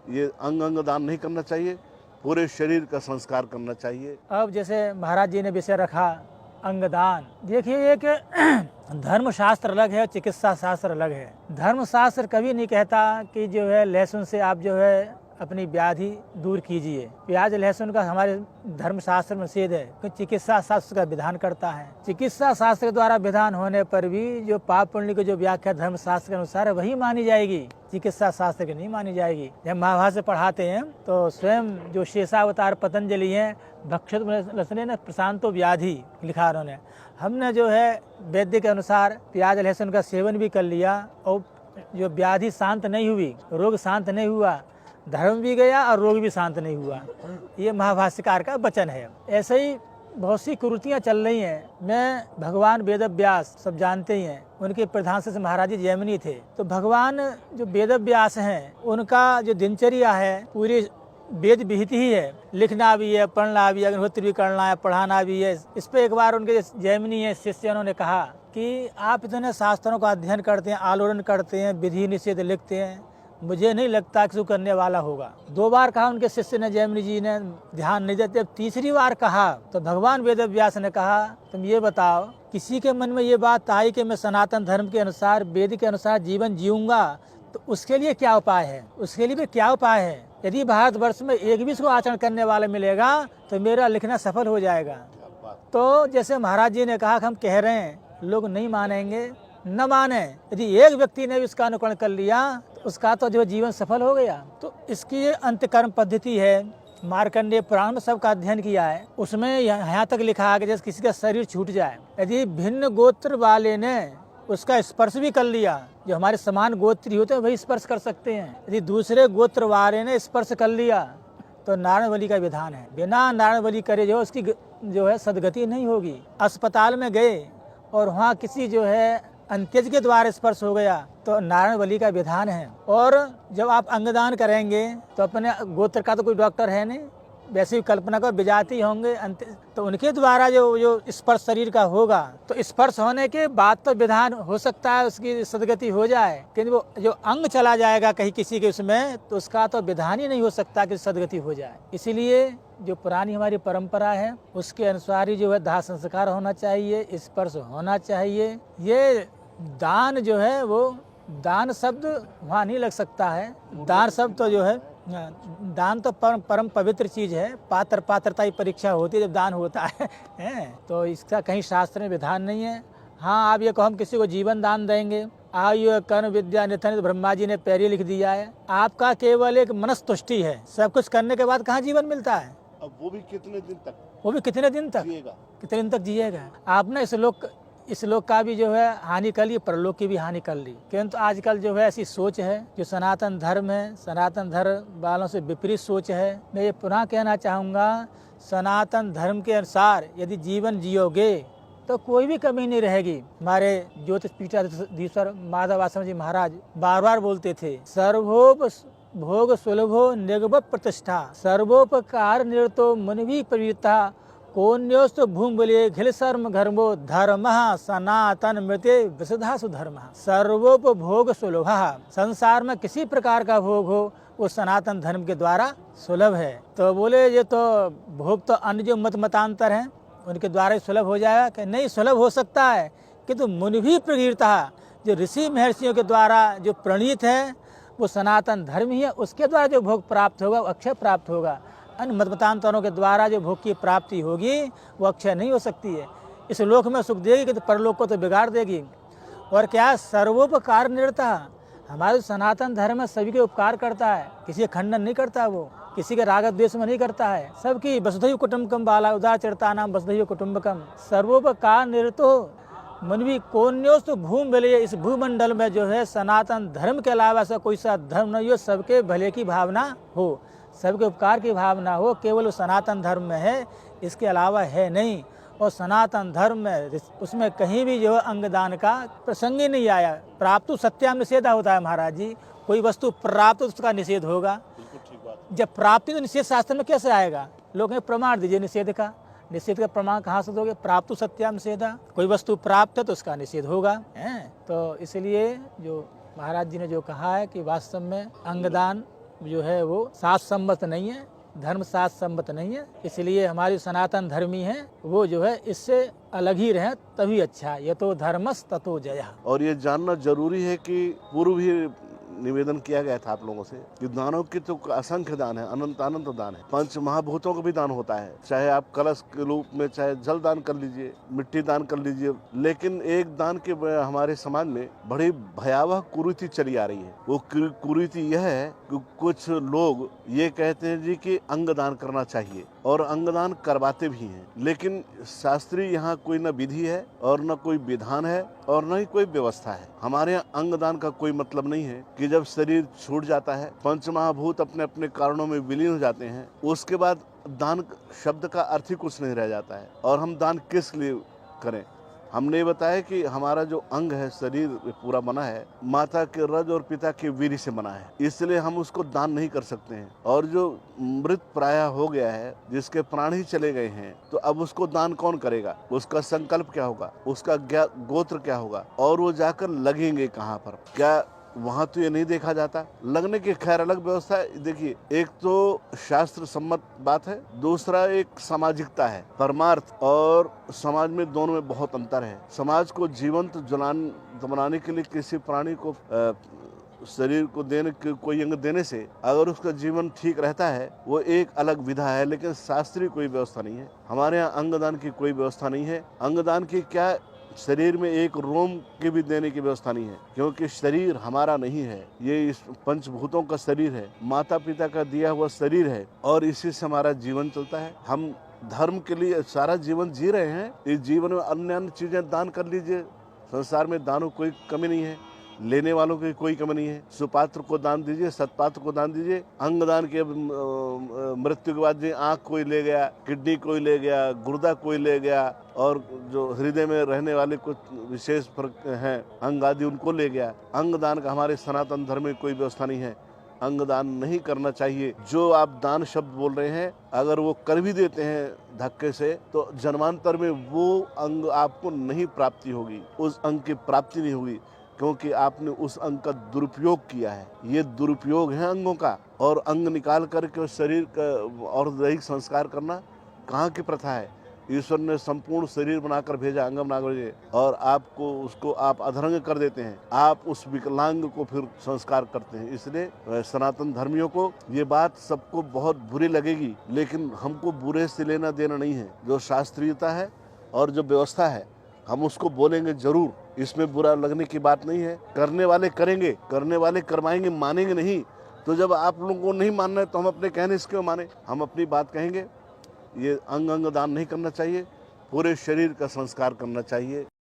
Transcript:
ये अंग अंग दान नहीं करना चाहिए, पूरे शरीर का संस्कार करना चाहिए। अब जैसे महाराज जी ने विषय रखा अंगदान, देखिए एक धर्मशास्त्र अलग है, चिकित्सा शास्त्र अलग है। धर्मशास्त्र कभी नहीं कहता कि जो है लहसुन से आप जो है अपनी व्याधि दूर कीजिए। प्याज लहसुन का हमारे धर्मशास्त्र में निषेध है, क्योंकि चिकित्सा शास्त्र का विधान करता है। चिकित्सा शास्त्र के द्वारा विधान होने पर भी जो पाप पुण्य की जो व्याख्या धर्मशास्त्र के अनुसार है वही मानी जाएगी, चिकित्सा शास्त्र की नहीं मानी जाएगी। जब महाभारत पढ़ाते हैं तो स्वयं जो शेषावतार पतंजलि हैं, भक्षित लसने ने प्रशांतो व्याधि लिखा उन्होंने। हमने जो है वैद्य के अनुसार प्याज लहसुन का सेवन भी कर लिया और जो व्याधि शांत नहीं हुई, रोग शांत नहीं हुआ, धर्म भी गया और रोग भी शांत नहीं हुआ। ये महाभाष्यकार का वचन है। ऐसे ही बहुत सी कुरीतियाँ चल रही हैं। मैं भगवान वेद व्यास सब जानते ही हैं, उनके प्रधान से महाराज जी जैमिनी थे। तो भगवान जो वेद व्यास हैं उनका जो दिनचर्या है पूरी वेद विहित ही है, लिखना भी है, पढ़ना भी है, अग्निहोत्र भी करना है, पढ़ाना भी है। इस पे एक बार उनके जैमिनी है शिष्य, उन्होंने कहा कि आप इतने शास्त्रों का अध्ययन करते हैं, आलोड़न करते हैं, विधि निषेध लिखते हैं, मुझे नहीं लगता कि करने वाला होगा। 2 बार कहा उनके शिष्य ने, जैमिनी जी ने ध्यान नहीं देते। अब तीसरी बार कहा तो भगवान वेद व्यास ने कहा तुम ये बताओ, किसी के मन में ये बात आई कि मैं सनातन धर्म के अनुसार, वेद के अनुसार जीवन जीऊंगा, तो उसके लिए क्या उपाय है? उसके लिए भी क्या उपाय है? यदि भारतवर्ष में एक भी इसको आचरण करने वाला मिलेगा तो मेरा लिखना सफल हो जाएगा। तो जैसे महाराज जी ने कहा कि हम कह रहे हैं, लोग नहीं मानेंगे, न माने, यदि एक व्यक्ति ने भी इसका अनुकरण कर लिया तो उसका तो जो जीवन सफल हो गया। तो इसकी अंतकर्म पद्धति है, मार्कंडेय पुराण में सबका अध्ययन किया है। उसमें यहाँ तक लिखा है कि जैसे किसी का शरीर छूट जाए, यदि भिन्न गोत्र वाले ने उसका स्पर्श भी कर लिया, जो हमारे समान गोत्री होते हैं वही स्पर्श कर सकते हैं, यदि दूसरे गोत्र वाले ने स्पर्श कर लिया तो नारायण बलि का विधान है। बिना नारायण बलि करे जो उसकी जो है सदगति नहीं होगी। अस्पताल में गए और वहाँ किसी जो है अंत्यज के द्वारा स्पर्श हो गया तो नारायण बलि का विधान है। और जब आप अंगदान करेंगे तो अपने गोत्र का तो कोई डॉक्टर है नहीं, वैसे ही कल्पना को विजाति होंगे, तो उनके द्वारा जो स्पर्श शरीर का होगा तो स्पर्श होने के बाद तो विधान हो सकता है उसकी सदगति हो जाए, किंतु वो जो अंग चला जाएगा कहीं किसी के उसमें तो उसका तो विधान ही नहीं हो सकता कि सदगति हो जाए। इसीलिए जो पुरानी हमारी परंपरा है उसके अनुसार ही जो है दाह संस्कार होना चाहिए, स्पर्श होना चाहिए। ये दान जो है वो दान शब्द वहाँ नहीं लग सकता है। दान शब्द तो जो है, दान तो परम पवित्र चीज है। पात्रता की परीक्षा होती है जब दान होता है तो इसका कहीं शास्त्र में विधान नहीं है। हाँ, आप ये कहो हम किसी को जीवन दान देंगे, आयु कर्म विद्या निधन, तो ब्रह्मा जी ने पहले लिख दिया है। आपका केवल एक मनस तुष्टि है, सब कुछ करने के बाद कहाँ जीवन मिलता है? अब वो भी कितने दिन तक, वो भी कितने दिन तक जिएगा, कितने दिन तक जिएगा। आपने इस लोक का भी जो है हानि कर ली, परलोक की भी हानि कर ली। किंतु आजकल जो है ऐसी सोच है, जो सनातन धर्म है, सनातन धर्म वालों से विपरीत सोच है। मैं ये पुनः कहना चाहूँगा, सनातन धर्म के अनुसार यदि जीवन जियोगे तो कोई भी कमी नहीं रहेगी। हमारे ज्योतिष पीठाधीश्वर माधव आश्रम जी महाराज बार बार बोलते थे, सर्वोप भोग सुलभो निगम प्रतिष्ठा, सर्वोपकार निरतो मुनि प्रवृत्ता, कोन्योस्तु भूमबले घिल शर्म घर्मो धर्म सनातन मृत्य विशुद्धासु धर्म। सर्वोपभोग सुलभ, संसार में किसी प्रकार का भोग हो वो सनातन धर्म के द्वारा सुलभ है। तो बोले ये तो भोग तो अन्य जो मतांतर हैं उनके द्वारा ही सुलभ हो जाएगा, कि नहीं सुलभ हो सकता है किंतु मुनि भी प्रगीरता, जो ऋषि महर्षियों के द्वारा जो प्रणीत है वो सनातन धर्म ही है, उसके द्वारा जो भोग प्राप्त होगा वो अक्षय प्राप्त होगा। अन्य मतांतरों के द्वारा जो भोग की प्राप्ति होगी वो अक्षय नहीं हो सकती है। इस लोक में सुख देगी कि तो परलोक को तो बिगाड़ देगी। और क्या सर्वोपकार निरता, हमारे सनातन धर्म में सभी के उपकार करता है, किसी का खंडन नहीं करता, वो किसी के राग द्वेष में नहीं करता है, सबकी वसुधैव कुटुम्बकम बाला उदार चरिता नाम वसुधैव कुटुम्बकम। सर्वोपकार निरतो मनवी कोन्योस्तु भूम भले, इस भूमंडल में जो है सनातन धर्म के अलावा ऐसा कोई सा धर्म नहीं हो, सबके भले की भावना हो, सबके उपकार की भावना हो, केवल सनातन धर्म में है, इसके अलावा है नहीं। और सनातन धर्म में उसमें कहीं भी जो है अंगदान का प्रसंग ही नहीं आया। प्राप्तु सत्याम निषेधा होता है महाराज जी, कोई वस्तु प्राप्त उसका निषेध होगा। जब प्राप्ति तो निषेध शास्त्र में कैसे आएगा? लोग प्रमाण दीजिए निषेध का, निषेध का प्रमाण कहाँ से दोगे? प्राप्तु सत्याम निषेधा, कोई वस्तु प्राप्त है तो उसका निषेध होगा। तो इसलिए जो महाराज जी ने जो कहा है कि वास्तव में अंगदान जो है वो शास्त्र सम्मत नहीं है, धर्म शास्त्र सम्मत नहीं है। इसलिए हमारी सनातन धर्मी हैं वो जो है इससे अलग ही रहें तभी अच्छा है। ये तो धर्मस ततो जयः। और ये जानना जरूरी है कि पूर्व भी निवेदन किया गया था आप लोगों से कि दानों की तो असंख्य दान है, अनंत अनंत दान है। पंच महाभूतों का भी दान होता है, चाहे आप कलश के रूप में चाहे जल दान कर लीजिए, मिट्टी दान कर लीजिए। लेकिन एक दान के हमारे समाज में बड़ी भयावह कुरीति चली आ रही है। वो कुरीति यह है कि कुछ लोग ये कहते हैं जी कि अंग दान करना चाहिए और अंगदान करवाते भी हैं, लेकिन शास्त्रीय यहाँ कोई न विधि है और न कोई विधान है और न ही कोई व्यवस्था है। हमारे यहाँ अंगदान का कोई मतलब नहीं है कि जब शरीर छूट जाता है, पंच महाभूत अपने अपने कारणों में विलीन हो जाते हैं, उसके बाद दान शब्द का अर्थ ही कुछ नहीं रह जाता है। और हम दान किस लिए करें? हमने ये बताया कि हमारा जो अंग है, शरीर पूरा बना है, माता के रज और पिता के वीर्य से बना है, इसलिए हम उसको दान नहीं कर सकते हैं। और जो मृत प्राय हो गया है, जिसके प्राण ही चले गए हैं, तो अब उसको दान कौन करेगा? उसका संकल्प क्या होगा? उसका गोत्र क्या होगा? और वो जाकर लगेंगे कहाँ पर? क्या वहाँ तो ये नहीं देखा जाता? लगने की खैर अलग व्यवस्था है। देखिए, एक तो शास्त्र सम्मत बात है, दूसरा एक सामाजिकता है। परमार्थ और समाज में दोनों में बहुत अंतर है। समाज को जीवंत बनाने के लिए किसी प्राणी को शरीर को देने कोई अंग देने से अगर उसका जीवन ठीक रहता है, वो एक अलग विधा है, लेकिन शास्त्रीय कोई व्यवस्था नहीं है। हमारे यहाँ अंगदान की कोई व्यवस्था नहीं है। अंगदान की क्या, शरीर में एक रोम के भी देने की व्यवस्था नहीं है, क्योंकि शरीर हमारा नहीं है, ये इस पंचभूतों का शरीर है, माता पिता का दिया हुआ शरीर है, और इसी से हमारा जीवन चलता है। हम धर्म के लिए सारा जीवन जी रहे हैं। इस जीवन में अन्य अन्य चीजें दान कर लीजिए। संसार में दानों कोई कमी नहीं है, लेने वालों की कोई कमी नहीं है। सुपात्र को दान दीजिए, सतपात्र को दान दीजिए। अंगदान के मृत्यु के बाद आंख कोई ले गया, किडनी कोई ले गया, गुर्दा कोई ले गया, और जो हृदय में रहने वाले कुछ विशेष हैं अंग आदि, उनको ले गया। अंगदान का हमारे सनातन धर्म में कोई व्यवस्था नहीं है। अंगदान नहीं करना चाहिए। जो आप दान शब्द बोल रहे हैं, अगर वो कर भी देते हैं धक्के से, तो जन्मांतर में वो अंग आपको नहीं प्राप्ति होगी, उस अंग की प्राप्ति नहीं होगी, क्योंकि आपने उस अंग का दुरुपयोग किया है। ये दुरुपयोग है अंगों का। और अंग निकाल करके शरीर का और दैहिक संस्कार करना कहाँ की प्रथा है? ईश्वर ने संपूर्ण शरीर बनाकर भेजा, अंग बनाकर भेजे, और आपको उसको आप अधरंग कर देते हैं। आप उस विकलांग को फिर संस्कार करते हैं। इसलिए सनातन धर्मियों को ये बात सबको बहुत बुरी लगेगी, लेकिन हमको बुरे से लेना देना नहीं है। जो शास्त्रीयता है और जो व्यवस्था है, हम उसको बोलेंगे जरूर। इसमें बुरा लगने की बात नहीं है। करने वाले करेंगे, करने वाले करवाएंगे, मानेंगे नहीं। तो जब आप लोगों को नहीं मानना है, तो हम अपने कहने से क्यों माने? हम अपनी बात कहेंगे। ये अंग दान नहीं करना चाहिए, पूरे शरीर का संस्कार करना चाहिए।